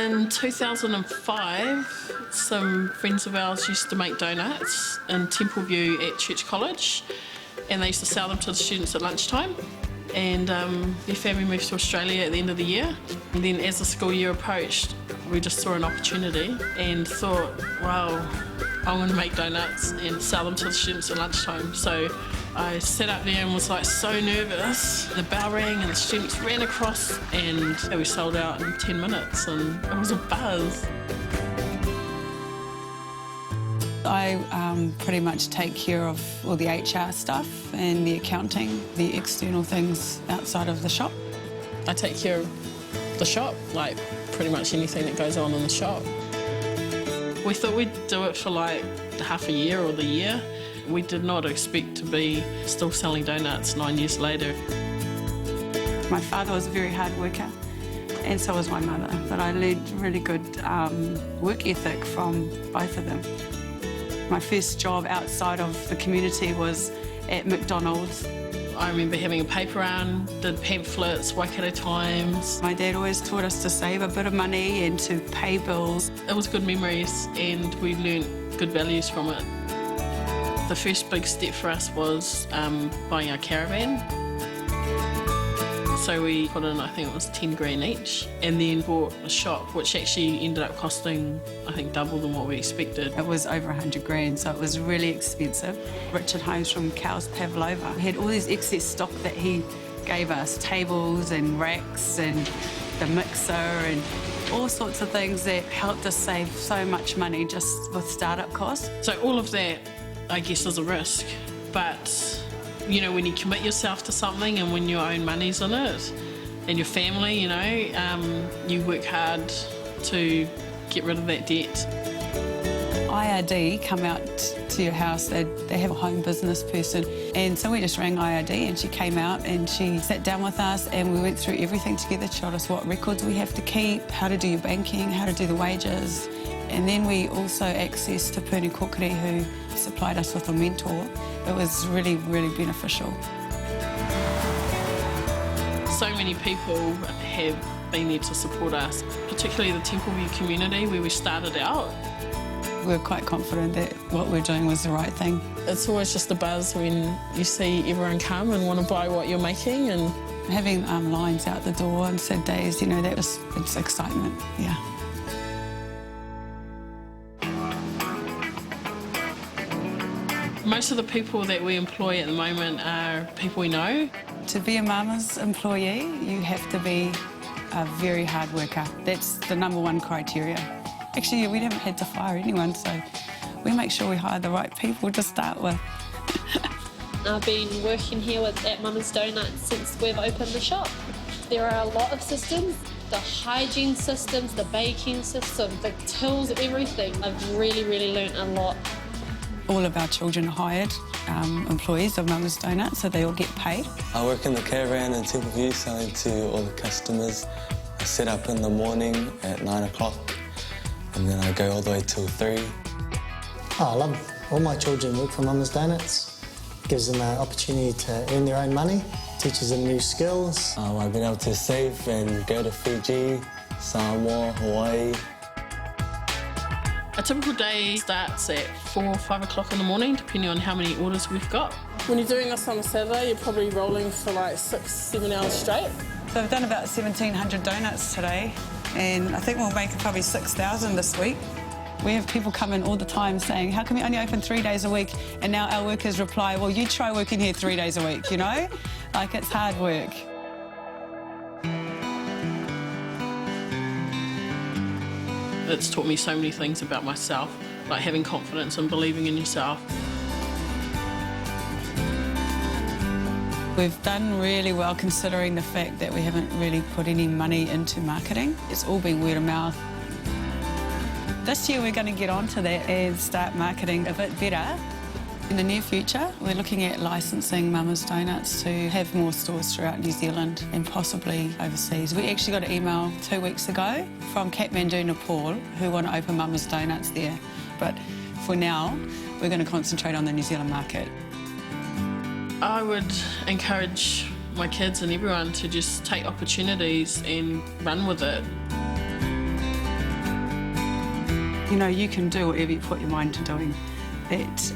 In 2005, some friends of ours used to make donuts in Templeview at Church College, and they used to sell them to the students at lunchtime. And their family moved to Australia at the end of the year. And then as the school year approached, we just saw an opportunity and thought, wow, I'm going to make donuts and sell them to the students at lunchtime. So I sat up there and was like so nervous. The bell rang and the students ran across and we sold out in 10 minutes and it was a buzz. I pretty much take care of all the HR stuff and the accounting, the external things outside of the shop. I take care of the shop, like pretty much anything that goes on in the shop. We thought we'd do it for like half a year or the year. We did not expect to be still selling donuts 9 years later. My father was a very hard worker, and so was my mother, but I learned really good work ethic from both of them. My first job outside of the community was at McDonald's. I remember having a paper round, did pamphlets, Waikato Times. My dad always taught us to save a bit of money and to pay bills. It was good memories and we learnt good values from it. The first big step for us was buying our caravan. So we put in, I think it was 10 grand each, and then bought a shop, which actually ended up costing, I think, double than what we expected. It was over 100 grand, so it was really expensive. Richard Holmes from Cows Pavlova had all this excess stock that he gave us, tables and racks and the mixer and all sorts of things that helped us save so much money just with startup costs. So all of that, I guess, is a risk, but you know, when you commit yourself to something and when your own money's in it and your family, you know, you work hard to get rid of that debt. IRD come out to your house, they have a home business person, and so we just rang IRD and she came out and she sat down with us and we went through everything together, showed us what records we have to keep, how to do your banking, how to do the wages. And then we also accessed to Puni Kokiri, who supplied us with a mentor. It was really, really beneficial. So many people have been there to support us, particularly the Templeview community where we started out. We're quite confident that what we're doing was the right thing. It's always just a buzz when you see everyone come and want to buy what you're making. And having lines out the door on sad days, you know, it's excitement, yeah. Most of the people that we employ at the moment are people we know. To be a Mama's employee, you have to be a very hard worker. That's the #1 criteria. Actually, we haven't had to fire anyone, so we make sure we hire the right people to start with. I've been working here at Mama's Donuts since we've opened the shop. There are a lot of systems, the hygiene systems, the baking system, the tills, everything. I've really, really learnt a lot. All of our children are hired employees of Mama's Donuts, so they all get paid. I work in the caravan in Templeview selling to all the customers. I set up in the morning at 9 o'clock and then I go all the way till 3. Oh, I love it. All my children work for Mama's Donuts. Gives them an opportunity to earn their own money, teaches them new skills. I've been able to save and go to Fiji, Samoa, Hawaii. A typical day starts at 4 or 5 o'clock in the morning, depending on how many orders we've got. When you're doing this on a Saturday, you're probably rolling for like 6-7 hours straight. So we've done about 1,700 donuts today, and I think we'll make probably 6,000 this week. We have people come in all the time saying, how come you only open 3 days a week? And now our workers reply, well, you try working here 3 days a week, you know? Like, it's hard work. It's taught me so many things about myself, like having confidence and believing in yourself. We've done really well considering the fact that we haven't really put any money into marketing. It's all been word of mouth. This year we're going to get onto that and start marketing a bit better. In the near future, we're looking at licensing Mama's Donuts to have more stores throughout New Zealand and possibly overseas. We actually got an email 2 weeks ago from Kathmandu, Nepal, who want to open Mama's Donuts there. But for now, we're going to concentrate on the New Zealand market. I would encourage my kids and everyone to just take opportunities and run with it. You know, you can do whatever you put your mind to doing. That,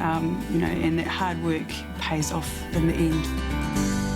you know, and that hard work pays off in the end.